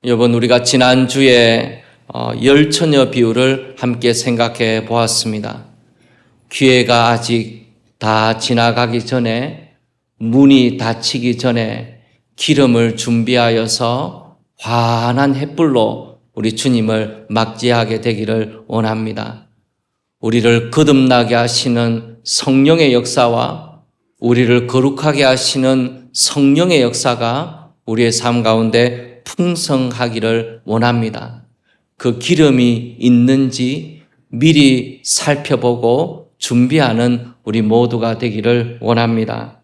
여러분, 우리가 지난주에 열처녀 비유를 함께 생각해 보았습니다. 기회가 아직 다 지나가기 전에, 문이 닫히기 전에 기름을 준비하여서 환한 햇불로 우리 주님을 맞이하게 되기를 원합니다. 우리를 거듭나게 하시는 성령의 역사와 우리를 거룩하게 하시는 성령의 역사가 우리의 삶 가운데 풍성하기를 원합니다. 그 기름이 있는지 미리 살펴보고 준비하는 우리 모두가 되기를 원합니다.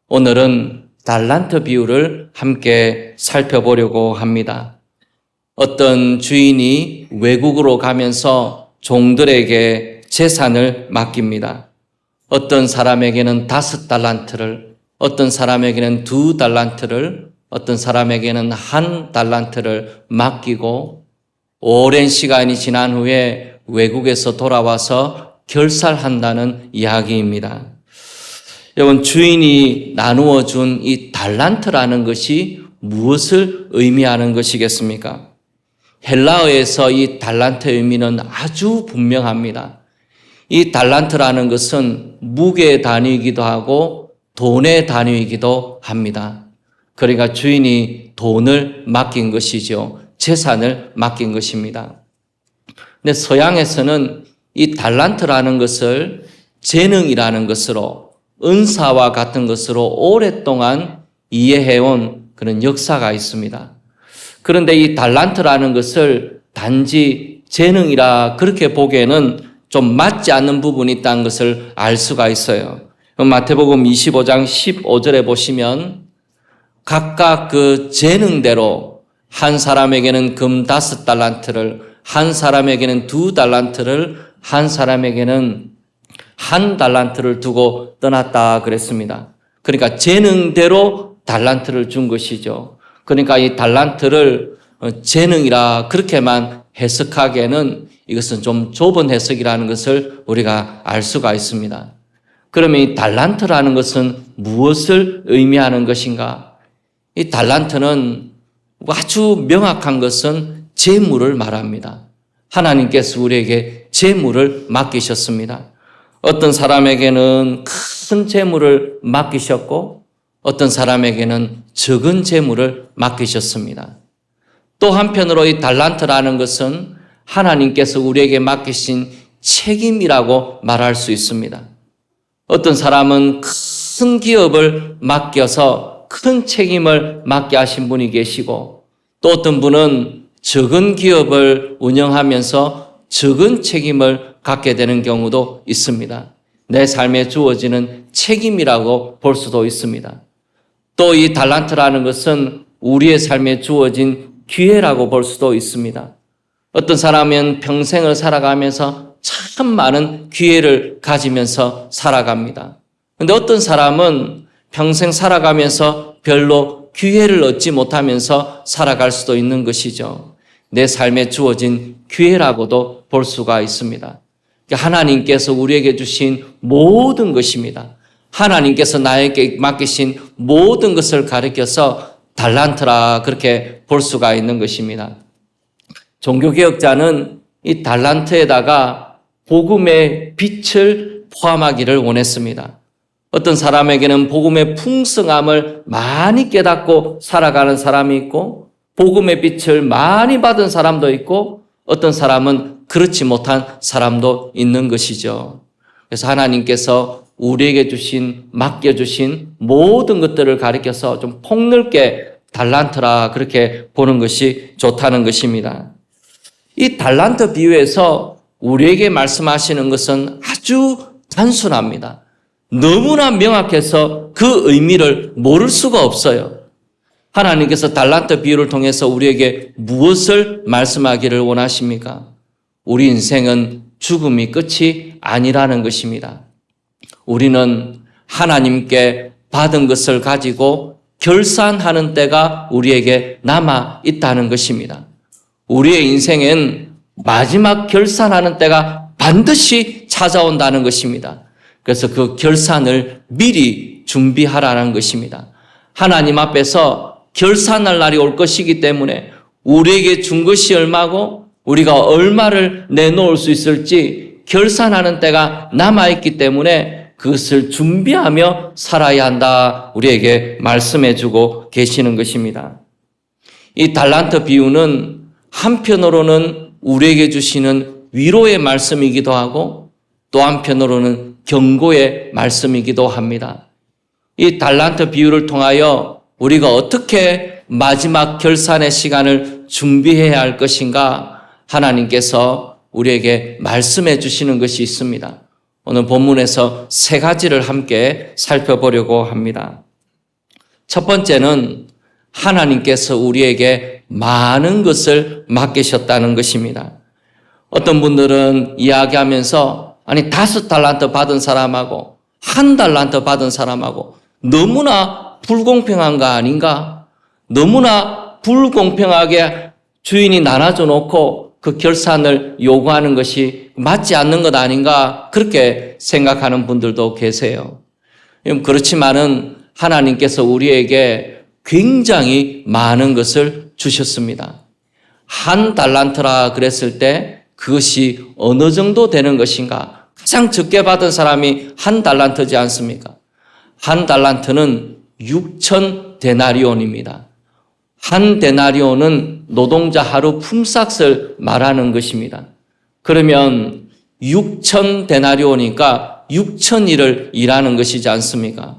오늘은 달란트 비유를 함께 살펴보려고 합니다. 어떤 주인이 외국으로 가면서 종들에게 재산을 맡깁니다. 어떤 사람에게는 5달란트를, 어떤 사람에게는 2달란트를, 어떤 사람에게는 1달란트를 맡기고 오랜 시간이 지난 후에 외국에서 돌아와서 결산한다는 이야기입니다. 여러분, 주인이 나누어 준 이 달란트라는 것이 무엇을 의미하는 것이겠습니까? 헬라어에서 이 달란트의 의미는 아주 분명합니다. 이 달란트라는 것은 무게의 단위이기도 하고 돈의 단위이기도 합니다. 그러니까 주인이 돈을 맡긴 것이죠. 재산을 맡긴 것입니다. 근데 서양에서는 이 달란트라는 것을 재능이라는 것으로, 은사와 같은 것으로 오랫동안 이해해온 그런 역사가 있습니다. 그런데 이 달란트라는 것을 단지 재능이라 그렇게 보기에는 좀 맞지 않는 부분이 있다는 것을 알 수가 있어요. 마태복음 25장 15절에 보시면 각각 그 재능대로 한 사람에게는 금 5달란트를, 한 사람에게는 2달란트를, 한 사람에게는 1달란트를 두고 떠났다 그랬습니다. 그러니까 재능대로 달란트를 준 것이죠. 그러니까 이 달란트를 재능이라 그렇게만 해석하기에는 이것은 좀 좁은 해석이라는 것을 우리가 알 수가 있습니다. 그러면 이 달란트라는 것은 무엇을 의미하는 것인가? 이 달란트는 아주 명확한 것은 재물을 말합니다. 하나님께서 우리에게 재물을 맡기셨습니다. 어떤 사람에게는 큰 재물을 맡기셨고 어떤 사람에게는 적은 재물을 맡기셨습니다. 또 한편으로 이 달란트라는 것은 하나님께서 우리에게 맡기신 책임이라고 말할 수 있습니다. 어떤 사람은 큰 기업을 맡겨서 큰 책임을 맡게 하신 분이 계시고 또 어떤 분은 적은 기업을 운영하면서 적은 책임을 갖게 되는 경우도 있습니다. 내 삶에 주어지는 책임이라고 볼 수도 있습니다. 또 이 달란트라는 것은 우리의 삶에 주어진 기회라고 볼 수도 있습니다. 어떤 사람은 평생을 살아가면서 참 많은 기회를 가지면서 살아갑니다. 그런데 어떤 사람은 평생 살아가면서 별로 기회를 얻지 못하면서 살아갈 수도 있는 것이죠. 내 삶에 주어진 기회라고도 볼 수가 있습니다. 하나님께서 우리에게 주신 모든 것입니다. 하나님께서 나에게 맡기신 모든 것을 가리켜서 달란트라 그렇게 볼 수가 있는 것입니다. 종교개혁자는 이 달란트에다가 복음의 빛을 포함하기를 원했습니다. 어떤 사람에게는 복음의 풍성함을 많이 깨닫고 살아가는 사람이 있고 복음의 빛을 많이 받은 사람도 있고 어떤 사람은 그렇지 못한 사람도 있는 것이죠. 그래서 하나님께서 우리에게 맡겨주신 모든 것들을 가리켜서 좀 폭넓게 달란트라 그렇게 보는 것이 좋다는 것입니다. 이 달란트 비유에서 우리에게 말씀하시는 것은 아주 단순합니다. 너무나 명확해서 그 의미를 모를 수가 없어요. 하나님께서 달란트 비유를 통해서 우리에게 무엇을 말씀하기를 원하십니까? 우리 인생은 죽음이 끝이 아니라는 것입니다. 우리는 하나님께 받은 것을 가지고 결산하는 때가 우리에게 남아 있다는 것입니다. 우리의 인생엔 마지막 결산하는 때가 반드시 찾아온다는 것입니다. 그래서 그 결산을 미리 준비하라는 것입니다. 하나님 앞에서 결산할 날이 올 것이기 때문에 우리에게 준 것이 얼마고 우리가 얼마를 내놓을 수 있을지 결산하는 때가 남아있기 때문에 그것을 준비하며 살아야 한다. 우리에게 말씀해 주고 계시는 것입니다. 이 달란트 비유는 한편으로는 우리에게 주시는 위로의 말씀이기도 하고 또 한편으로는 경고의 말씀이기도 합니다. 이 달란트 비유를 통하여 우리가 어떻게 마지막 결산의 시간을 준비해야 할 것인가 하나님께서 우리에게 말씀해 주시는 것이 있습니다. 오늘 본문에서 세 가지를 함께 살펴보려고 합니다. 첫 번째는 하나님께서 우리에게 많은 것을 맡기셨다는 것입니다. 어떤 분들은 이야기하면서 5달란트 받은 사람하고 1달란트 받은 사람하고 너무나 불공평한 거 아닌가? 너무나 불공평하게 주인이 나눠줘 놓고 그 결산을 요구하는 것이 맞지 않는 것 아닌가? 그렇게 생각하는 분들도 계세요. 그렇지만은 하나님께서 우리에게 굉장히 많은 것을 주셨습니다. 1달란트라 그랬을 때 그것이 어느 정도 되는 것인가? 가장 적게 받은 사람이 1달란트지 않습니까? 1달란트는 6,000데나리온입니다. 1데나리온은 노동자 하루 품삯을 말하는 것입니다. 그러면 6,000데나리온이니까 6,000일을 일하는 것이지 않습니까?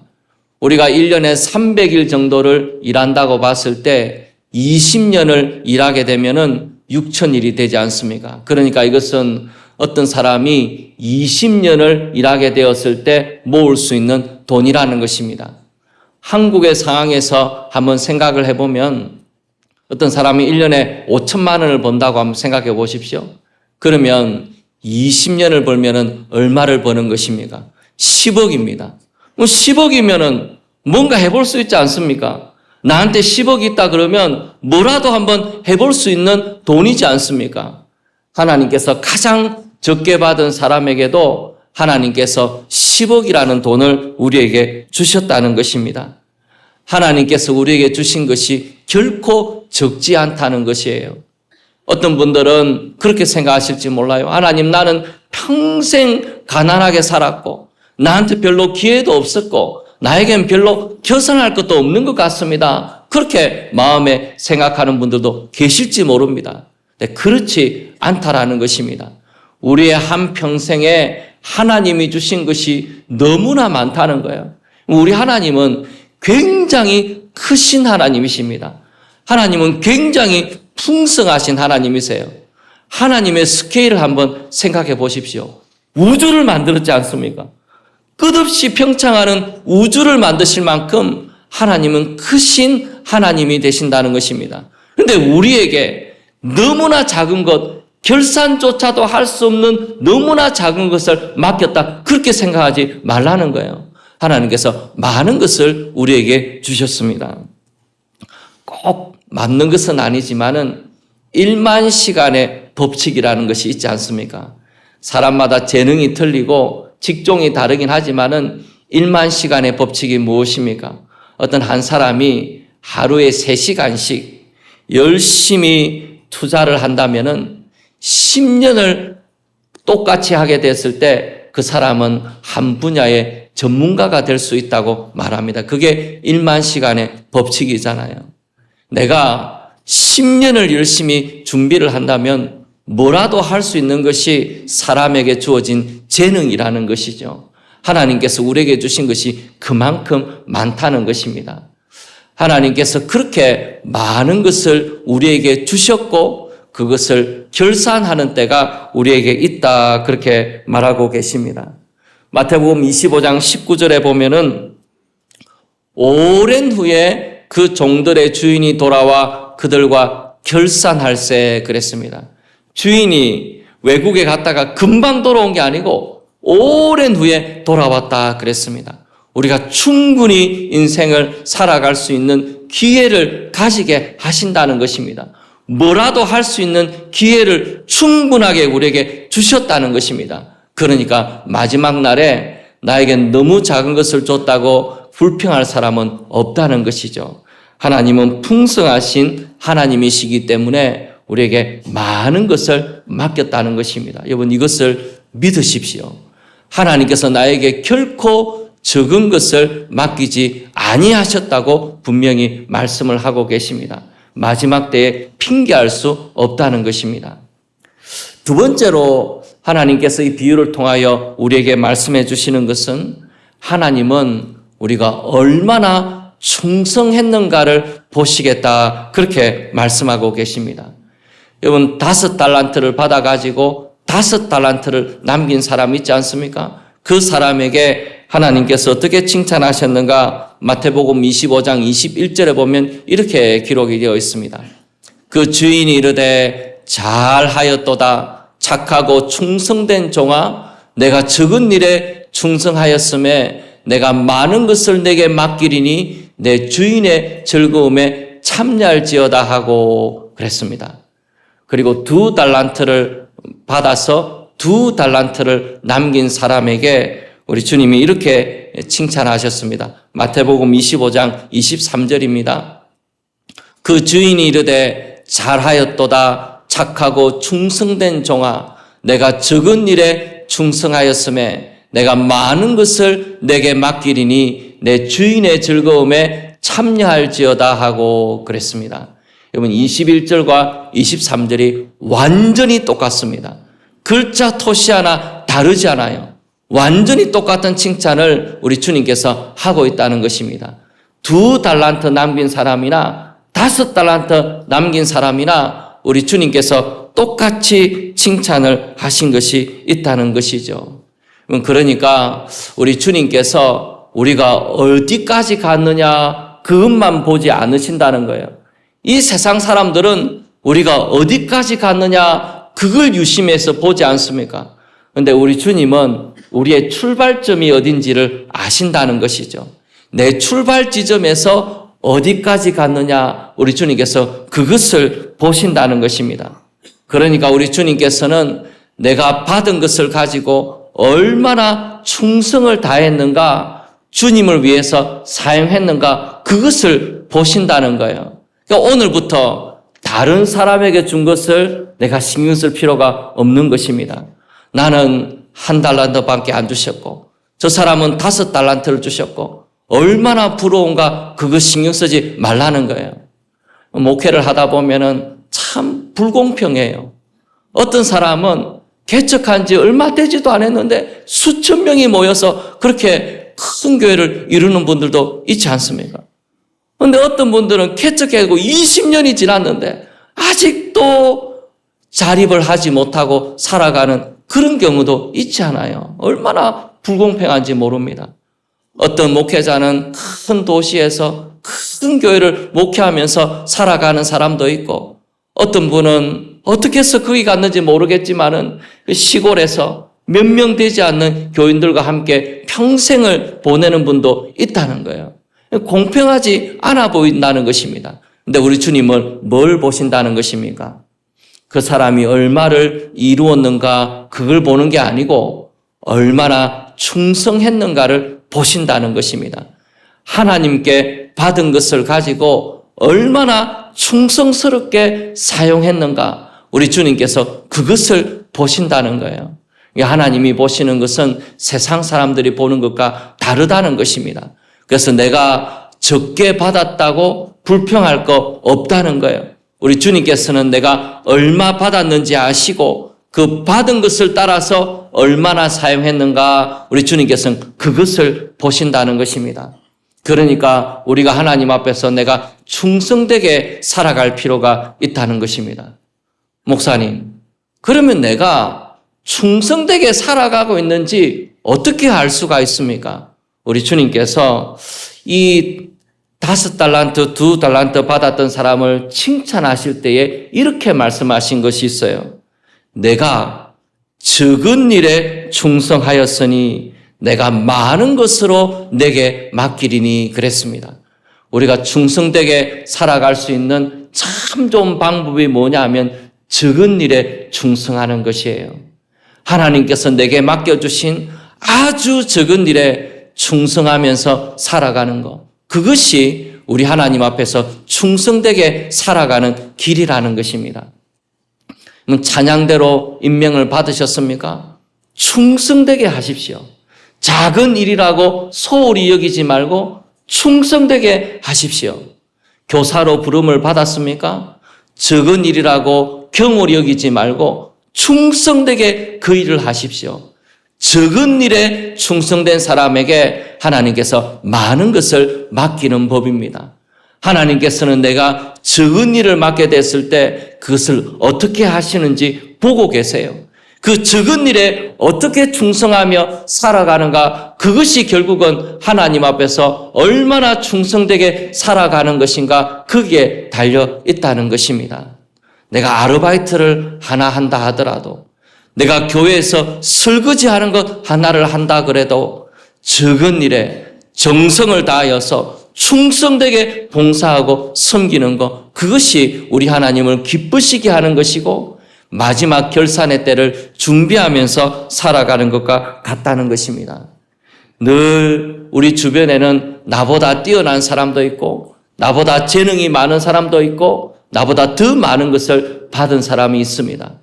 우리가 1년에 300일 정도를 일한다고 봤을 때 20년을 일하게 되면은 6,000일이 되지 않습니까? 그러니까 이것은 어떤 사람이 20년을 일하게 되었을 때 모을 수 있는 돈이라는 것입니다. 한국의 상황에서 한번 생각을 해보면 어떤 사람이 1년에 5천만 원을 번다고 한번 생각해 보십시오. 그러면 20년을 벌면은 얼마를 버는 것입니까? 10억입니다. 10억이면은 뭔가 해볼 수 있지 않습니까? 나한테 10억이 있다 그러면 뭐라도 한번 해볼 수 있는 돈이지 않습니까? 하나님께서 가장 적게 받은 사람에게도 하나님께서 10억이라는 돈을 우리에게 주셨다는 것입니다. 하나님께서 우리에게 주신 것이 결코 적지 않다는 것이에요. 어떤 분들은 그렇게 생각하실지 몰라요. 하나님, 나는 평생 가난하게 살았고 나한테 별로 기회도 없었고 나에겐 별로 겸손할 것도 없는 것 같습니다. 그렇게 마음에 생각하는 분들도 계실지 모릅니다. 네, 그렇지 않다라는 것입니다. 우리의 한평생에 하나님이 주신 것이 너무나 많다는 거예요. 우리 하나님은 굉장히 크신 하나님이십니다. 하나님은 굉장히 풍성하신 하나님이세요. 하나님의 스케일을 한번 생각해 보십시오. 우주를 만들었지 않습니까? 끝없이 평창하는 우주를 만드실 만큼 하나님은 크신 하나님이 되신다는 것입니다. 그런데 우리에게 너무나 작은 것, 결산조차도 할 수 없는 너무나 작은 것을 맡겼다. 그렇게 생각하지 말라는 거예요. 하나님께서 많은 것을 우리에게 주셨습니다. 꼭 맞는 것은 아니지만은 1만 시간의 법칙이라는 것이 있지 않습니까? 사람마다 재능이 틀리고 직종이 다르긴 하지만은 1만 시간의 법칙이 무엇입니까? 어떤 한 사람이 하루에 3시간씩 열심히 투자를 한다면은 10년을 똑같이 하게 됐을 때 그 사람은 한 분야의 전문가가 될 수 있다고 말합니다. 그게 1만 시간의 법칙이잖아요. 내가 10년을 열심히 준비를 한다면 뭐라도 할 수 있는 것이 사람에게 주어진 재능이라는 것이죠. 하나님께서 우리에게 주신 것이 그만큼 많다는 것입니다. 하나님께서 그렇게 많은 것을 우리에게 주셨고 그것을 결산하는 때가 우리에게 있다, 그렇게 말하고 계십니다. 마태복음 25장 19절에 보면은 오랜 후에 그 종들의 주인이 돌아와 그들과 결산할세 그랬습니다. 주인이 외국에 갔다가 금방 돌아온 게 아니고 오랜 후에 돌아왔다 그랬습니다. 우리가 충분히 인생을 살아갈 수 있는 기회를 가지게 하신다는 것입니다. 뭐라도 할 수 있는 기회를 충분하게 우리에게 주셨다는 것입니다. 그러니까 마지막 날에 나에게 너무 작은 것을 줬다고 불평할 사람은 없다는 것이죠. 하나님은 풍성하신 하나님이시기 때문에 우리에게 많은 것을 맡겼다는 것입니다. 여러분, 이것을 믿으십시오. 하나님께서 나에게 결코 적은 것을 맡기지 아니하셨다고 분명히 말씀을 하고 계십니다. 마지막 때에 핑계할 수 없다는 것입니다. 두 번째로 하나님께서 이 비유를 통하여 우리에게 말씀해 주시는 것은 하나님은 우리가 얼마나 충성했는가를 보시겠다, 그렇게 말씀하고 계십니다. 여러분, 5달란트를 받아가지고 5달란트를 남긴 사람 있지 않습니까? 그 사람에게 하나님께서 어떻게 칭찬하셨는가? 마태복음 25장 21절에 보면 이렇게 기록이 되어 있습니다. 그 주인이 이르되 잘하였도다 착하고 충성된 종아, 내가 적은 일에 충성하였음에 내가 많은 것을 내게 맡기리니 내 주인의 즐거움에 참여할지어다 하고 그랬습니다. 그리고 2달란트를 받아서 2달란트를 남긴 사람에게 우리 주님이 이렇게 칭찬하셨습니다. 마태복음 25장 23절입니다. 그 주인이 이르되 잘하였도다 착하고 충성된 종아, 내가 적은 일에 충성하였음에 내가 많은 것을 내게 맡기리니 내 주인의 즐거움에 참여할지어다 하고 그랬습니다. 여러분, 21절과 23절이 완전히 똑같습니다. 글자 토시 하나 다르지 않아요. 완전히 똑같은 칭찬을 우리 주님께서 하고 있다는 것입니다. 2달란트 남긴 사람이나 5달란트 남긴 사람이나 우리 주님께서 똑같이 칭찬을 하신 것이 있다는 것이죠. 그러니까 우리 주님께서 우리가 어디까지 갔느냐 그것만 보지 않으신다는 거예요. 이 세상 사람들은 우리가 어디까지 갔느냐 그걸 유심해서 보지 않습니까? 그런데 우리 주님은 우리의 출발점이 어딘지를 아신다는 것이죠. 내 출발 지점에서 어디까지 갔느냐 우리 주님께서 그것을 보신다는 것입니다. 그러니까 우리 주님께서는 내가 받은 것을 가지고 얼마나 충성을 다했는가, 주님을 위해서 사용했는가 그것을 보신다는 거예요. 그러니까 오늘부터 다른 사람에게 준 것을 내가 신경 쓸 필요가 없는 것입니다. 나는 1달란트밖에 안 주셨고 저 사람은 5달란트를 주셨고 얼마나 부러운가 그거 신경 쓰지 말라는 거예요. 목회를 하다 보면은 참 불공평해요. 어떤 사람은 개척한 지 얼마 되지도 않았는데 수천 명이 모여서 그렇게 큰 교회를 이루는 분들도 있지 않습니까? 그런데 어떤 분들은 개척하고 20년이 지났는데 아직도 자립을 하지 못하고 살아가는 그런 경우도 있지 않아요. 얼마나 불공평한지 모릅니다. 어떤 목회자는 큰 도시에서 큰 교회를 목회하면서 살아가는 사람도 있고, 어떤 분은 어떻게 해서 거기 갔는지 모르겠지만은 시골에서 몇 명 되지 않는 교인들과 함께 평생을 보내는 분도 있다는 거예요. 공평하지 않아 보인다는 것입니다. 근데 우리 주님은 뭘 보신다는 것입니까? 그 사람이 얼마를 이루었는가 그걸 보는 게 아니고 얼마나 충성했는가를 보신다는 것입니다. 하나님께 받은 것을 가지고 얼마나 충성스럽게 사용했는가 우리 주님께서 그것을 보신다는 거예요. 하나님이 보시는 것은 세상 사람들이 보는 것과 다르다는 것입니다. 그래서 내가 적게 받았다고 불평할 거 없다는 거예요. 우리 주님께서는 내가 얼마 받았는지 아시고 그 받은 것을 따라서 얼마나 사용했는가 우리 주님께서는 그것을 보신다는 것입니다. 그러니까 우리가 하나님 앞에서 내가 충성되게 살아갈 필요가 있다는 것입니다. 목사님, 그러면 내가 충성되게 살아가고 있는지 어떻게 알 수가 있습니까? 우리 주님께서 이 5달란트, 2달란트 받았던 사람을 칭찬하실 때에 이렇게 말씀하신 것이 있어요. 내가 적은 일에 충성하였으니 내가 많은 것으로 내게 맡기리니 그랬습니다. 우리가 충성되게 살아갈 수 있는 참 좋은 방법이 뭐냐 하면 적은 일에 충성하는 것이에요. 하나님께서 내게 맡겨주신 아주 적은 일에 충성하면서 살아가는 것. 그것이 우리 하나님 앞에서 충성되게 살아가는 길이라는 것입니다. 찬양대로 임명을 받으셨습니까? 충성되게 하십시오. 작은 일이라고 소홀히 여기지 말고 충성되게 하십시오. 교사로 부름을 받았습니까? 적은 일이라고 경홀히 여기지 말고 충성되게 그 일을 하십시오. 적은 일에 충성된 사람에게 하나님께서 많은 것을 맡기는 법입니다. 하나님께서는 내가 적은 일을 맡게 됐을 때 그것을 어떻게 하시는지 보고 계세요. 그 적은 일에 어떻게 충성하며 살아가는가, 그것이 결국은 하나님 앞에서 얼마나 충성되게 살아가는 것인가, 거기에 달려 있다는 것입니다. 내가 아르바이트를 하나 한다 하더라도, 내가 교회에서 설거지하는 것 하나를 한다 그래도 적은 일에 정성을 다하여서 충성되게 봉사하고 섬기는 것, 그것이 우리 하나님을 기쁘시게 하는 것이고 마지막 결산의 때를 준비하면서 살아가는 것과 같다는 것입니다. 늘 우리 주변에는 나보다 뛰어난 사람도 있고 나보다 재능이 많은 사람도 있고 나보다 더 많은 것을 받은 사람이 있습니다.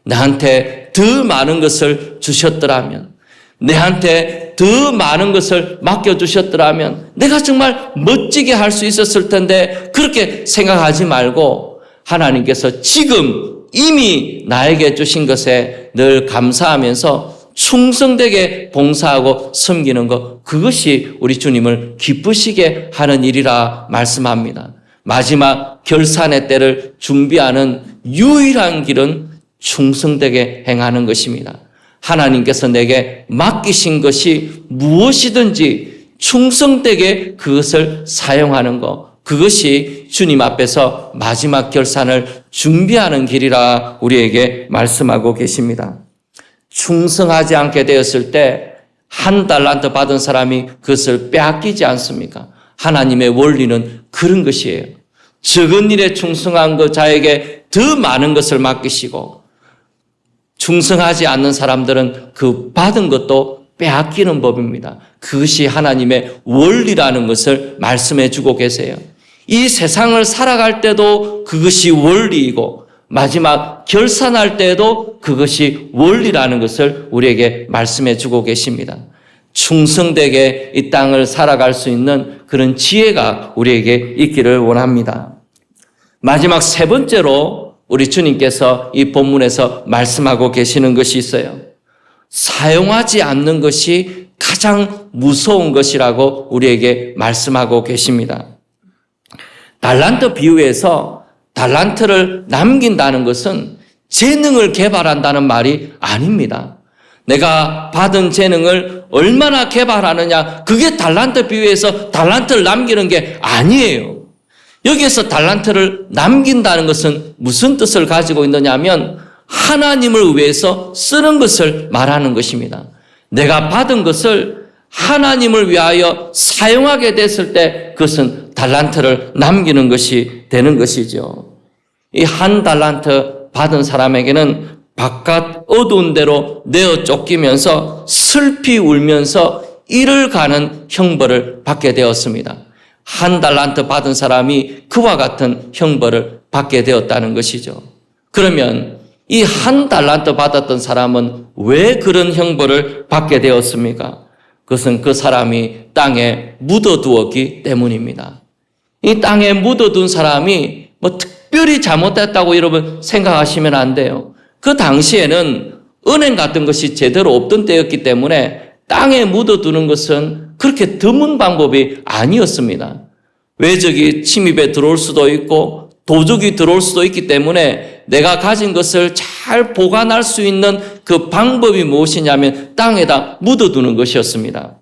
나한테 더 많은 것을 주셨더라면, 내한테 더 많은 것을 맡겨주셨더라면 내가 정말 멋지게 할 수 있었을 텐데, 그렇게 생각하지 말고 하나님께서 지금 이미 나에게 주신 것에 늘 감사하면서 충성되게 봉사하고 섬기는 것, 그것이 우리 주님을 기쁘시게 하는 일이라 말씀합니다. 마지막 결산의 때를 준비하는 유일한 길은 충성되게 행하는 것입니다. 하나님께서 내게 맡기신 것이 무엇이든지 충성되게 그것을 사용하는 것, 그것이 주님 앞에서 마지막 결산을 준비하는 길이라 우리에게 말씀하고 계십니다. 충성하지 않게 되었을 때 한 달란트 받은 사람이 그것을 빼앗기지 않습니까? 하나님의 원리는 그런 것이에요. 적은 일에 충성한 그 자에게 더 많은 것을 맡기시고, 충성하지 않는 사람들은 그 받은 것도 빼앗기는 법입니다. 그것이 하나님의 원리라는 것을 말씀해 주고 계세요. 이 세상을 살아갈 때도 그것이 원리이고 마지막 결산할 때에도 그것이 원리라는 것을 우리에게 말씀해 주고 계십니다. 충성되게 이 땅을 살아갈 수 있는 그런 지혜가 우리에게 있기를 원합니다. 마지막 세 번째로 우리 주님께서 이 본문에서 말씀하고 계시는 것이 있어요. 사용하지 않는 것이 가장 무서운 것이라고 우리에게 말씀하고 계십니다. 달란트 비유에서 달란트를 남긴다는 것은 재능을 개발한다는 말이 아닙니다. 내가 받은 재능을 얼마나 개발하느냐, 그게 달란트 비유에서 달란트를 남기는 게 아니에요. 여기에서 달란트를 남긴다는 것은 무슨 뜻을 가지고 있느냐 하면 하나님을 위해서 쓰는 것을 말하는 것입니다. 내가 받은 것을 하나님을 위하여 사용하게 됐을 때 그것은 달란트를 남기는 것이 되는 것이죠. 이 한 달란트 받은 사람에게는 바깥 어두운 데로 내어 쫓기면서 슬피 울면서 이를 가는 형벌을 받게 되었습니다. 한 달란트 받은 사람이 그와 같은 형벌을 받게 되었다는 것이죠. 그러면 이 한 달란트 받았던 사람은 왜 그런 형벌을 받게 되었습니까? 그것은 그 사람이 땅에 묻어두었기 때문입니다. 이 땅에 묻어둔 사람이 특별히 잘못됐다고 여러분 생각하시면 안 돼요. 그 당시에는 은행 같은 것이 제대로 없던 때였기 때문에 땅에 묻어두는 것은 그렇게 드문 방법이 아니었습니다. 외적이 침입에 들어올 수도 있고 도둑이 들어올 수도 있기 때문에 내가 가진 것을 잘 보관할 수 있는 그 방법이 무엇이냐면 땅에다 묻어두는 것이었습니다.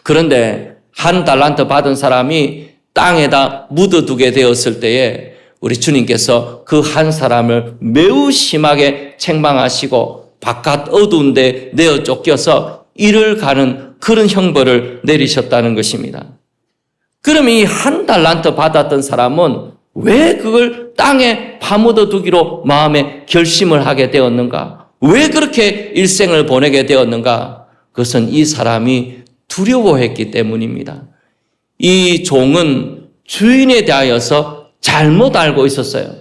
그런데 한 달란트 받은 사람이 땅에다 묻어두게 되었을 때에 우리 주님께서 그 한 사람을 매우 심하게 책망하시고 바깥 어두운 데 내어 쫓겨서 이를 가는 그런 형벌을 내리셨다는 것입니다. 그럼 이 한 달란트 받았던 사람은 왜 그걸 땅에 파묻어 두기로 마음에 결심을 하게 되었는가? 왜 그렇게 일생을 보내게 되었는가? 그것은 이 사람이 두려워했기 때문입니다. 이 종은 주인에 대하여서 잘못 알고 있었어요.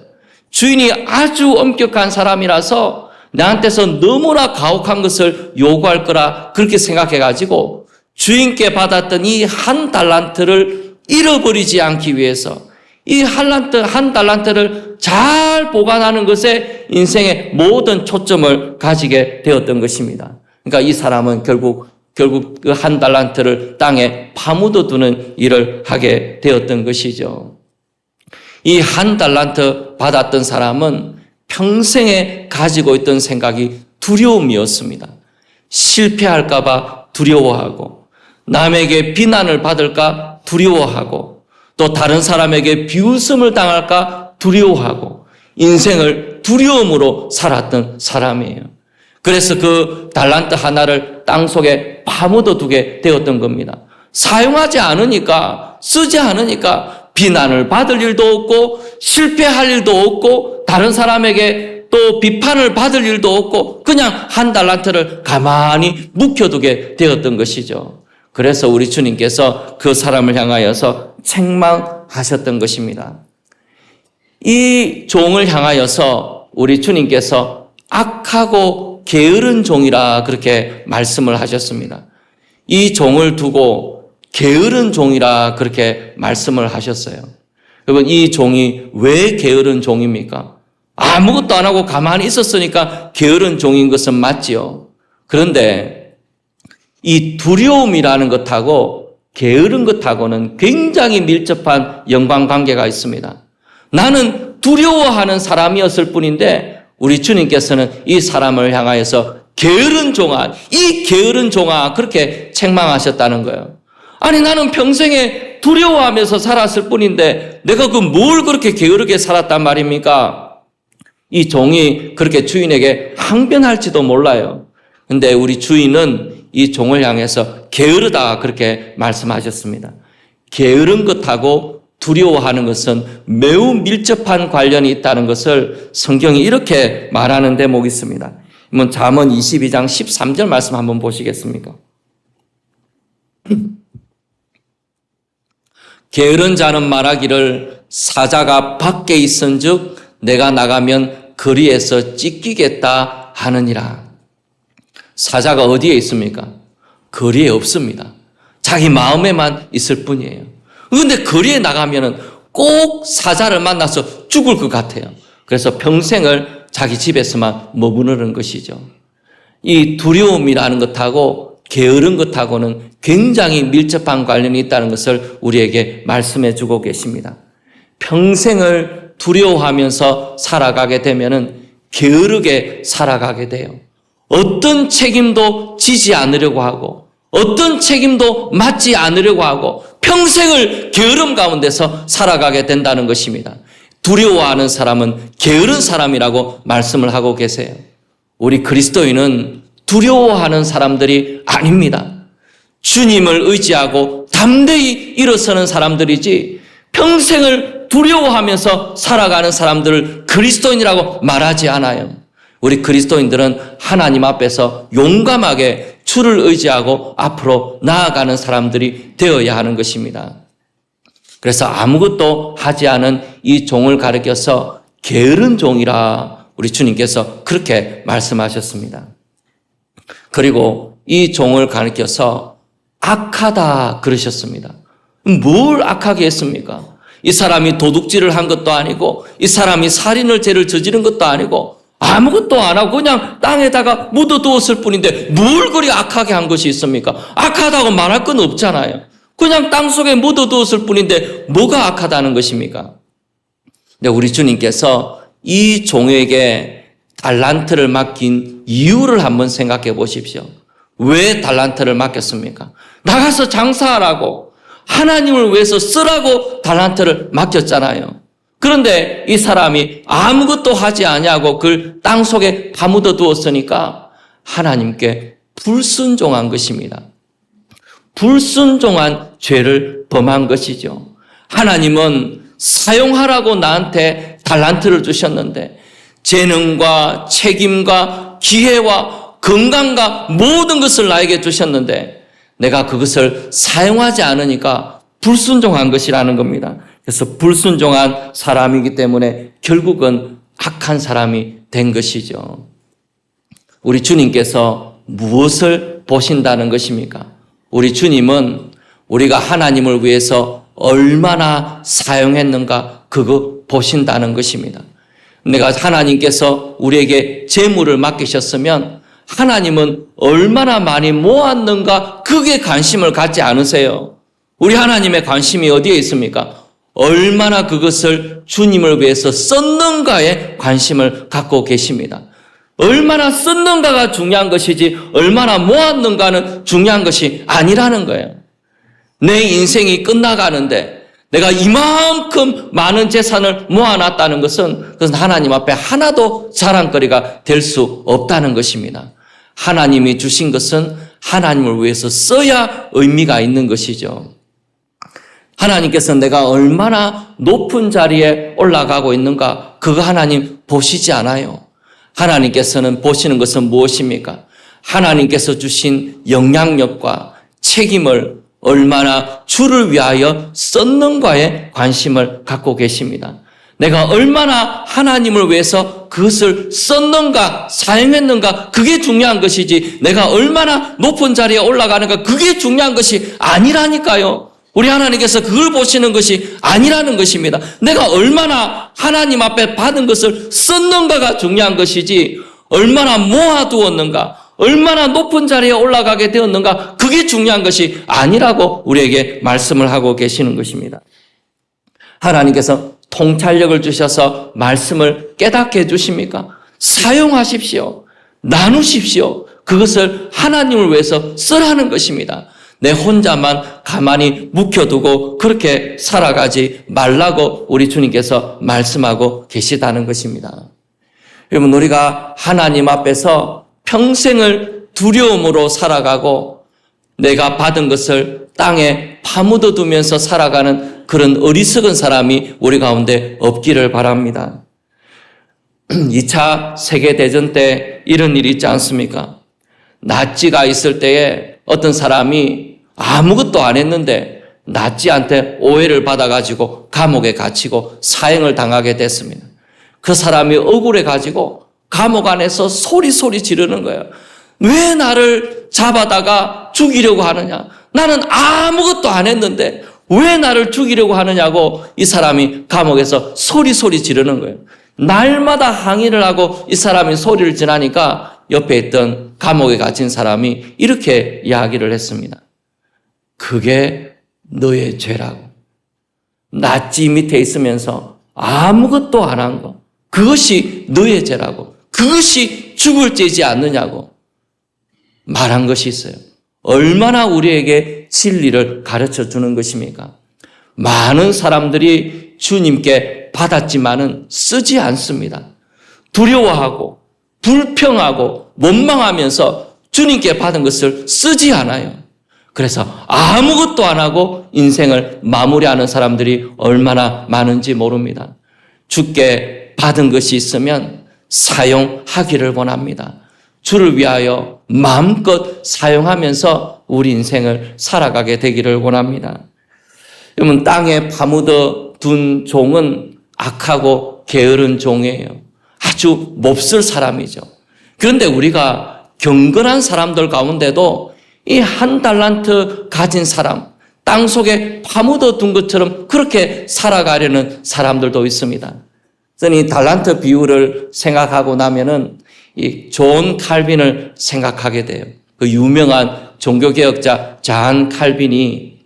주인이 아주 엄격한 사람이라서 나한테서 너무나 가혹한 것을 요구할 거라 그렇게 생각해가지고 주인께 받았던 이 한 달란트를 잃어버리지 않기 위해서 이 한 달란트를 잘 보관하는 것에 인생의 모든 초점을 가지게 되었던 것입니다. 그러니까 이 사람은 결국 그 한 달란트를 땅에 파묻어 두는 일을 하게 되었던 것이죠. 이 한 달란트 받았던 사람은 평생에 가지고 있던 생각이 두려움이었습니다. 실패할까봐 두려워하고, 남에게 비난을 받을까 두려워하고, 또 다른 사람에게 비웃음을 당할까 두려워하고, 인생을 두려움으로 살았던 사람이에요. 그래서 그 달란트 하나를 땅속에 파묻어 두게 되었던 겁니다. 사용하지 않으니까, 쓰지 않으니까 비난을 받을 일도 없고 실패할 일도 없고 다른 사람에게 또 비판을 받을 일도 없고 그냥 한 달란트를 가만히 묵혀두게 되었던 것이죠. 그래서 우리 주님께서 그 사람을 향하여서 책망하셨던 것입니다. 이 종을 향하여서 우리 주님께서 악하고 게으른 종이라 그렇게 말씀을 하셨습니다. 이 종을 두고 게으른 종이라 그렇게 말씀을 하셨어요. 여러분, 이 종이 왜 게으른 종입니까? 아무것도 안 하고 가만히 있었으니까 게으른 종인 것은 맞지요. 그런데 이 두려움이라는 것하고 게으른 것하고는 굉장히 밀접한 연관관계가 있습니다. 나는 두려워하는 사람이었을 뿐인데 우리 주님께서는 이 사람을 향하여서 게으른 종아, 이 게으른 종아 그렇게 책망하셨다는 거예요. 아니, 나는 평생에 두려워하면서 살았을 뿐인데 내가 그 뭘 그렇게 게으르게 살았단 말입니까? 이 종이 그렇게 주인에게 항변할지도 몰라요. 근데 우리 주인은 이 종을 향해서 게으르다 그렇게 말씀하셨습니다. 게으른 것하고 두려워하는 것은 매우 밀접한 관련이 있다는 것을 성경이 이렇게 말하는 대목이 있습니다. 한번 잠언 22장 13절 말씀 한번 보시겠습니까? 게으른 자는 말하기를 사자가 밖에 있은즉 내가 나가면 거리에서 찢기겠다 하느니라. 사자가 어디에 있습니까? 거리에 없습니다. 자기 마음에만 있을 뿐이에요. 그런데 거리에 나가면은 꼭 사자를 만나서 죽을 것 같아요. 그래서 평생을 자기 집에서만 머무르는 것이죠. 이 두려움이라는 것하고 게으른 것하고는 굉장히 밀접한 관련이 있다는 것을 우리에게 말씀해 주고 계십니다. 평생을 두려워하면서 살아가게 되면은 게으르게 살아가게 돼요. 어떤 책임도 지지 않으려고 하고 어떤 책임도 맡지 않으려고 하고 평생을 게으름 가운데서 살아가게 된다는 것입니다. 두려워하는 사람은 게으른 사람이라고 말씀을 하고 계세요. 우리 그리스도인은 두려워하는 사람들이 아닙니다. 주님을 의지하고 담대히 일어서는 사람들이지 평생을 두려워하면서 살아가는 사람들을 그리스도인이라고 말하지 않아요. 우리 그리스도인들은 하나님 앞에서 용감하게 주를 의지하고 앞으로 나아가는 사람들이 되어야 하는 것입니다. 그래서 아무것도 하지 않은 이 종을 가리켜서 게으른 종이라 우리 주님께서 그렇게 말씀하셨습니다. 그리고 이 종을 가리켜서 악하다 그러셨습니다. 뭘 악하게 했습니까? 이 사람이 도둑질을 한 것도 아니고 이 사람이 살인을 죄를 저지른 것도 아니고 아무것도 안 하고 그냥 땅에다가 묻어두었을 뿐인데 뭘 그리 악하게 한 것이 있습니까? 악하다고 말할 건 없잖아요. 그냥 땅속에 묻어두었을 뿐인데 뭐가 악하다는 것입니까? 근데 우리 주님께서 이 종에게 달란트를 맡긴 이유를 한번 생각해 보십시오. 왜 달란트를 맡겼습니까? 나가서 장사하라고 하나님을 위해서 쓰라고 달란트를 맡겼잖아요. 그런데 이 사람이 아무것도 하지 아니하고 그걸 땅속에 파묻어 두었으니까 하나님께 불순종한 것입니다. 불순종한 죄를 범한 것이죠. 하나님은 사용하라고 나한테 달란트를 주셨는데 재능과 책임과 기회와 건강과 모든 것을 나에게 주셨는데 내가 그것을 사용하지 않으니까 불순종한 것이라는 겁니다. 그래서 불순종한 사람이기 때문에 결국은 악한 사람이 된 것이죠. 우리 주님께서 무엇을 보신다는 것입니까? 우리 주님은 우리가 하나님을 위해서 얼마나 사용했는가 그거 보신다는 것입니다. 내가 하나님께서 우리에게 재물을 맡기셨으면 하나님은 얼마나 많이 모았는가 그게 관심을 갖지 않으세요. 우리 하나님의 관심이 어디에 있습니까? 얼마나 그것을 주님을 위해서 썼는가에 관심을 갖고 계십니다. 얼마나 썼는가가 중요한 것이지 얼마나 모았는가는 중요한 것이 아니라는 거예요. 내 인생이 끝나가는데 내가 이만큼 많은 재산을 모아놨다는 것은 그것은 하나님 앞에 하나도 자랑거리가 될 수 없다는 것입니다. 하나님이 주신 것은 하나님을 위해서 써야 의미가 있는 것이죠. 하나님께서 내가 얼마나 높은 자리에 올라가고 있는가 그거 하나님 보시지 않아요. 하나님께서는 보시는 것은 무엇입니까? 하나님께서 주신 영향력과 책임을 얼마나 주를 위하여 썼는가에 관심을 갖고 계십니다. 내가 얼마나 하나님을 위해서 그것을 썼는가, 사용했는가, 그게 중요한 것이지 내가 얼마나 높은 자리에 올라가는가, 그게 중요한 것이 아니라니까요. 우리 하나님께서 그걸 보시는 것이 아니라는 것입니다. 내가 얼마나 하나님 앞에 받은 것을 썼는가가 중요한 것이지 얼마나 모아두었는가, 얼마나 높은 자리에 올라가게 되었는가, 그게 중요한 것이 아니라고 우리에게 말씀을 하고 계시는 것입니다. 하나님께서 통찰력을 주셔서 말씀을 깨닫게 해주십니까? 사용하십시오. 나누십시오. 그것을 하나님을 위해서 쓰라는 것입니다. 내 혼자만 가만히 묵혀두고 그렇게 살아가지 말라고 우리 주님께서 말씀하고 계시다는 것입니다. 여러분, 우리가 하나님 앞에서 평생을 두려움으로 살아가고 내가 받은 것을 땅에 파묻어 두면서 살아가는 그런 어리석은 사람이 우리 가운데 없기를 바랍니다. 2차 세계대전 때 이런 일이 있지 않습니까? 나치가 있을 때에 어떤 사람이 아무것도 안 했는데 나치한테 오해를 받아가지고 감옥에 갇히고 사형을 당하게 됐습니다. 그 사람이 억울해가지고 감옥 안에서 소리 지르는 거예요. 왜 나를 잡아다가 죽이려고 하느냐? 나는 아무것도 안 했는데 왜 나를 죽이려고 하느냐고 이 사람이 감옥에서 소리 지르는 거예요. 날마다 항의를 하고 이 사람이 소리를 지르니까 옆에 있던 감옥에 갇힌 사람이 이렇게 이야기를 했습니다. 그게 너의 죄라고. 나치 밑에 있으면서 아무것도 안 한 거. 그것이 너의 죄라고. 그것이 죽을 죄지 않느냐고 말한 것이 있어요. 얼마나 우리에게 진리를 가르쳐 주는 것입니까? 많은 사람들이 주님께 받았지만은 쓰지 않습니다. 두려워하고 불평하고 원망하면서 주님께 받은 것을 쓰지 않아요. 그래서 아무것도 안 하고 인생을 마무리하는 사람들이 얼마나 많은지 모릅니다. 주께 받은 것이 있으면 사용하기를 원합니다. 주를 위하여 마음껏 사용하면서 우리 인생을 살아가게 되기를 원합니다. 여러분, 땅에 파묻어 둔 종은 악하고 게으른 종이에요. 아주 몹쓸 사람이죠. 그런데 우리가 경건한 사람들 가운데도 이 한 달란트 가진 사람, 땅 속에 파묻어 둔 것처럼 그렇게 살아가려는 사람들도 있습니다. 저는 이 달란트 비유를 생각하고 나면은 이 존 칼빈을 생각하게 돼요. 그 유명한 종교개혁자 잔 칼빈이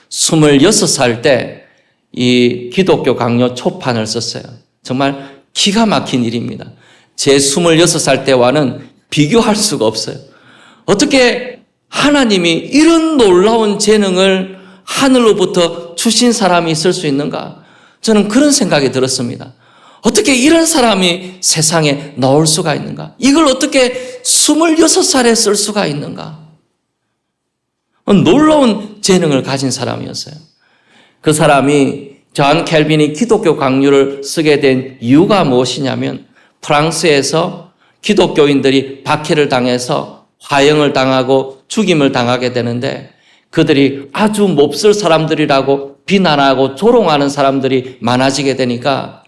26살 때 이 기독교 강요 초판을 썼어요. 정말 기가 막힌 일입니다. 제 26살 때와는 비교할 수가 없어요. 어떻게 하나님이 이런 놀라운 재능을 하늘로부터 주신 사람이 있을 수 있는가? 저는 그런 생각이 들었습니다. 어떻게 이런 사람이 세상에 나올 수가 있는가? 이걸 어떻게 26살에 쓸 수가 있는가? 놀라운 재능을 가진 사람이었어요. 그 사람이 존 켈빈이 기독교 강요를 쓰게 된 이유가 무엇이냐면 프랑스에서 기독교인들이 박해를 당해서 화형을 당하고 죽임을 당하게 되는데 그들이 아주 몹쓸 사람들이라고 비난하고 조롱하는 사람들이 많아지게 되니까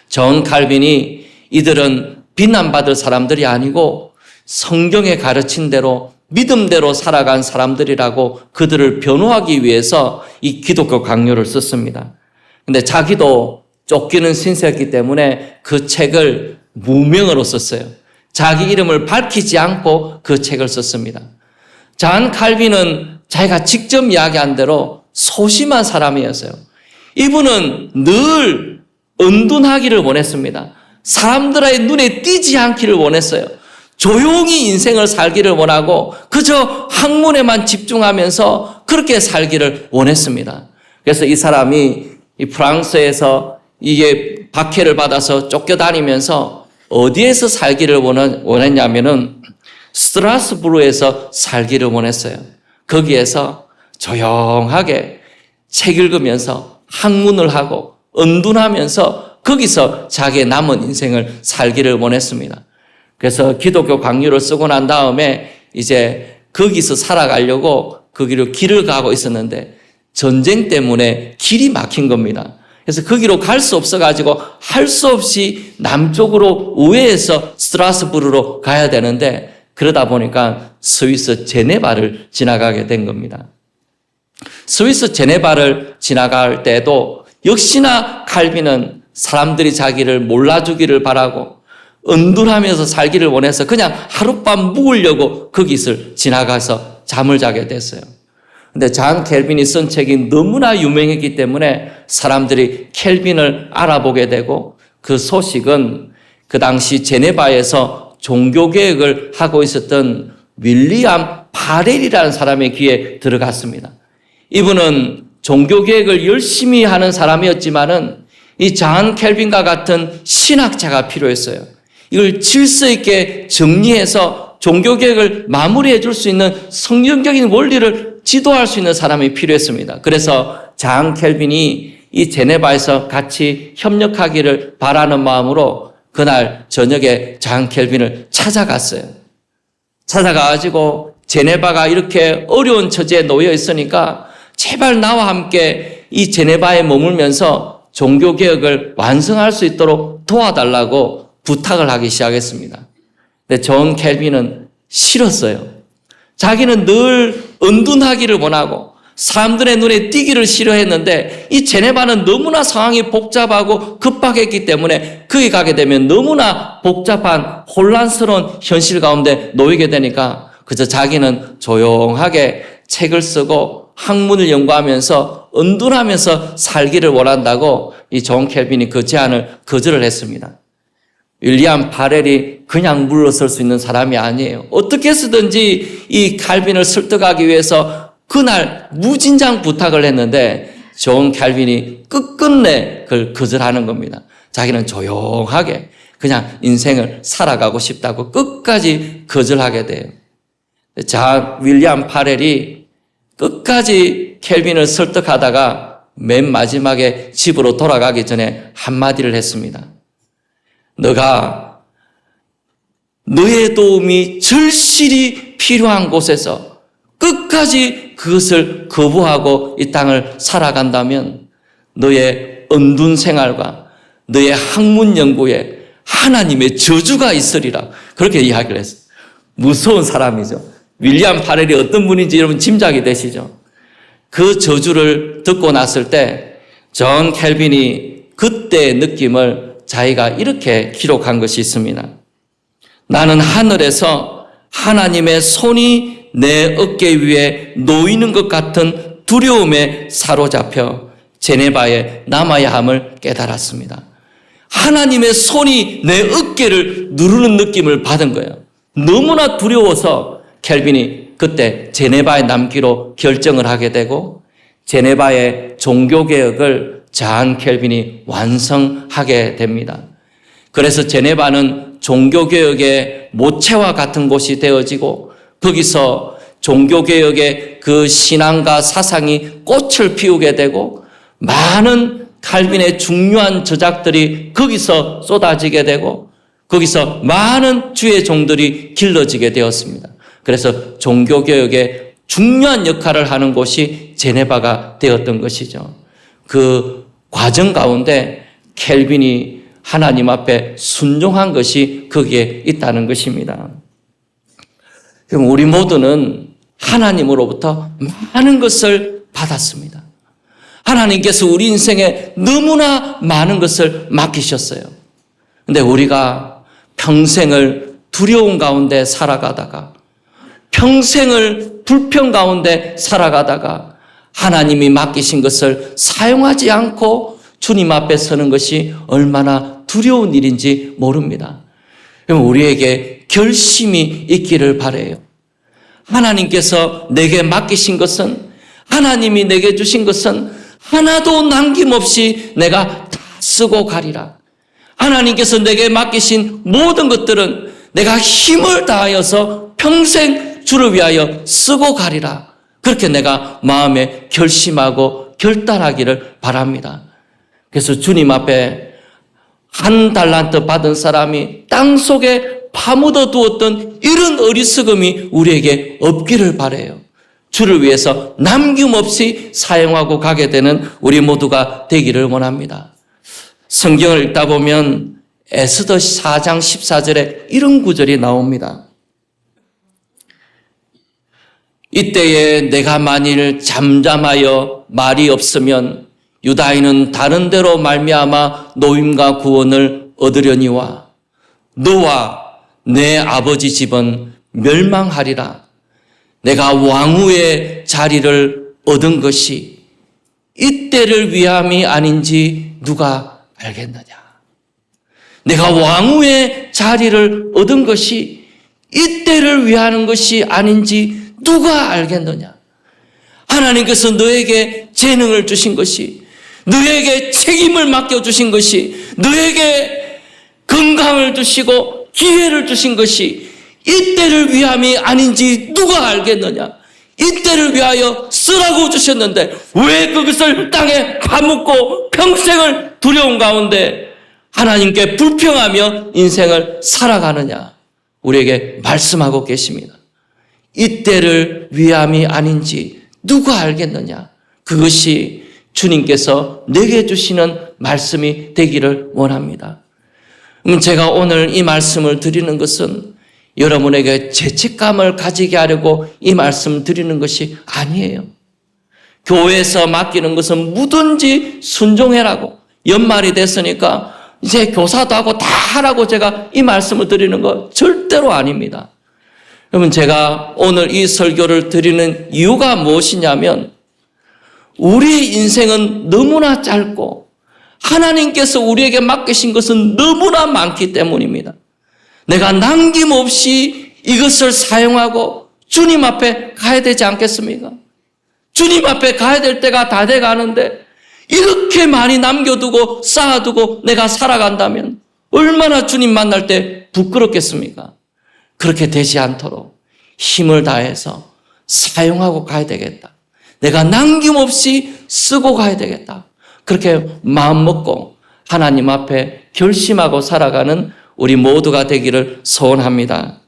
존 칼빈이 이들은 비난받을 사람들이 아니고 성경에 가르친 대로 믿음대로 살아간 사람들이라고 그들을 변호하기 위해서 이 기독교 강요를 썼습니다. 근데 자기도 쫓기는 신세였기 때문에 그 책을 무명으로 썼어요. 자기 이름을 밝히지 않고 그 책을 썼습니다. 존 칼빈은 자기가 직접 이야기한 대로 소심한 사람이었어요. 이분은 늘 은둔하기를 원했습니다. 사람들의 눈에 띄지 않기를 원했어요. 조용히 인생을 살기를 원하고 그저 학문에만 집중하면서 그렇게 살기를 원했습니다. 그래서 이 사람이 이 프랑스에서 이게 박해를 받아서 쫓겨다니면서 어디에서 살기를 원했냐면은 스트라스부르에서 살기를 원했어요. 거기에서 조용하게 책 읽으면서 학문을 하고 은둔하면서 거기서 자기의 남은 인생을 살기를 원했습니다. 그래서 기독교 강요를 쓰고 난 다음에 이제 거기서 살아가려고 거기로 길을 가고 있었는데 전쟁 때문에 길이 막힌 겁니다. 그래서 거기로 갈 수 없어가지고 할 수 없이 남쪽으로 우회해서 스트라스부르로 가야 되는데 그러다 보니까 스위스 제네바를 지나가게 된 겁니다. 스위스 제네바를 지나갈 때도 역시나 칼빈은 사람들이 자기를 몰라주기를 바라고 은둔하면서 살기를 원해서 그냥 하룻밤 묵으려고 거기를 지나가서 잠을 자게 됐어요. 근데 존 켈빈이 쓴 책이 너무나 유명했기 때문에 사람들이 켈빈을 알아보게 되고 그 소식은 그 당시 제네바에서 종교개혁을 하고 있었던 윌리엄 파렐이라는 사람의 귀에 들어갔습니다. 이분은 종교개혁을 열심히 하는 사람이었지만은 이 존 켈빈과 같은 신학자가 필요했어요. 이걸 질서 있게 정리해서 종교개혁을 마무리해 줄 수 있는 성경적인 원리를 지도할 수 있는 사람이 필요했습니다. 그래서 존 켈빈이 이 제네바에서 같이 협력하기를 바라는 마음으로 그날 저녁에 존 켈빈을 찾아갔어요. 찾아가가지고 제네바가 이렇게 어려운 처지에 놓여 있으니까 제발 나와 함께 이 제네바에 머물면서 종교개혁을 완성할 수 있도록 도와달라고 부탁을 하기 시작했습니다. 근데 존 켈빈은 싫었어요. 자기는 늘 은둔하기를 원하고 사람들의 눈에 띄기를 싫어했는데 이 제네바는 너무나 상황이 복잡하고 급박했기 때문에 거기 가게 되면 너무나 복잡한 혼란스러운 현실 가운데 놓이게 되니까 그저 자기는 조용하게 책을 쓰고 학문을 연구하면서 은둔하면서 살기를 원한다고 이 존 켈빈이 그 제안을 거절을 했습니다. 윌리엄 파렐이 그냥 물러설 수 있는 사람이 아니에요. 어떻게 해서든지 이 칼빈을 설득하기 위해서 그날 무진장 부탁을 했는데 존 칼빈이 끝끝내 그걸 거절하는 겁니다. 자기는 조용하게 그냥 인생을 살아가고 싶다고 끝까지 거절하게 돼요. 자, 윌리엄 파렐이 끝까지 켈빈을 설득하다가 맨 마지막에 집으로 돌아가기 전에 한마디를 했습니다. 너가 너의 도움이 절실히 필요한 곳에서 끝까지 그것을 거부하고 이 땅을 살아간다면 너의 은둔 생활과 너의 학문 연구에 하나님의 저주가 있으리라. 그렇게 이야기를 했어요. 무서운 사람이죠. 윌리엄 파렐이 어떤 분인지 여러분 짐작이 되시죠? 그 저주를 듣고 났을 때 존 켈빈이 그때의 느낌을 자기가 이렇게 기록한 것이 있습니다. 나는 하늘에서 하나님의 손이 내 어깨 위에 놓이는 것 같은 두려움에 사로잡혀 제네바에 남아야 함을 깨달았습니다. 하나님의 손이 내 어깨를 누르는 느낌을 받은 거예요. 너무나 두려워서 켈빈이 그때 제네바에 남기로 결정을 하게 되고 제네바의 종교개혁을 존 켈빈이 완성하게 됩니다. 그래서 제네바는 종교개혁의 모체와 같은 곳이 되어지고 거기서 종교개혁의 그 신앙과 사상이 꽃을 피우게 되고 많은 칼빈의 중요한 저작들이 거기서 쏟아지게 되고 거기서 많은 주의 종들이 길러지게 되었습니다. 그래서 종교개혁의 중요한 역할을 하는 곳이 제네바가 되었던 것이죠. 그 과정 가운데 켈빈이 하나님 앞에 순종한 것이 거기에 있다는 것입니다. 그럼 우리 모두는 하나님으로부터 많은 것을 받았습니다. 하나님께서 우리 인생에 너무나 많은 것을 맡기셨어요. 근데 우리가 평생을 두려움 가운데 살아가다가, 평생을 불평 가운데 살아가다가 하나님이 맡기신 것을 사용하지 않고 주님 앞에 서는 것이 얼마나 두려운 일인지 모릅니다. 그럼 우리에게 결심이 있기를 바라요. 하나님께서 내게 맡기신 것은, 하나님이 내게 주신 것은 하나도 남김없이 내가 다 쓰고 가리라. 하나님께서 내게 맡기신 모든 것들은 내가 힘을 다하여서 평생 주를 위하여 쓰고 가리라. 그렇게 내가 마음에 결심하고 결단하기를 바랍니다. 그래서 주님 앞에 1달란트 받은 사람이 땅속에 파묻어 두었던 이런 어리석음이 우리에게 없기를 바라요. 주를 위해서 남김없이 사용하고 가게 되는 우리 모두가 되기를 원합니다. 성경을 읽다 보면 에스더 4장 14절에 이런 구절이 나옵니다. 이때에 내가 만일 잠잠하여 말이 없으면 유다인은 다른 데로 말미암아 노임과 구원을 얻으려니와 너와 내 아버지 집은 멸망하리라. 내가 왕후의 자리를 얻은 것이 이때를 위함이 아닌지 누가 알겠느냐. 내가 왕후의 자리를 얻은 것이 이때를 위하는 것이 아닌지 누가 알겠느냐. 하나님께서 너에게 재능을 주신 것이, 너에게 책임을 맡겨주신 것이, 너에게 건강을 주시고 기회를 주신 것이 이때를 위함이 아닌지 누가 알겠느냐. 이때를 위하여 쓰라고 주셨는데 왜 그것을 땅에 파묻고 평생을 두려움 가운데 하나님께 불평하며 인생을 살아가느냐. 우리에게 말씀하고 계십니다. 이때를 위함이 아닌지 누가 알겠느냐. 그것이 주님께서 내게 주시는 말씀이 되기를 원합니다. 제가 오늘 이 말씀을 드리는 것은 여러분에게 죄책감을 가지게 하려고 이 말씀 드리는 것이 아니에요. 교회에서 맡기는 것은 뭐든지 순종해라고, 연말이 됐으니까 이제 교사도 하고 다 하라고 제가 이 말씀을 드리는 거 절대로 아닙니다. 여러분, 제가 오늘 이 설교를 드리는 이유가 무엇이냐면 우리의 인생은 너무나 짧고 하나님께서 우리에게 맡기신 것은 너무나 많기 때문입니다. 내가 남김없이 이것을 사용하고 주님 앞에 가야 되지 않겠습니까? 주님 앞에 가야 될 때가 다 돼가는데 이렇게 많이 남겨두고 쌓아두고 내가 살아간다면 얼마나 주님 만날 때 부끄럽겠습니까? 그렇게 되지 않도록 힘을 다해서 사용하고 가야 되겠다. 내가 남김없이 쓰고 가야 되겠다. 그렇게 마음먹고 하나님 앞에 결심하고 살아가는 우리 모두가 되기를 소원합니다.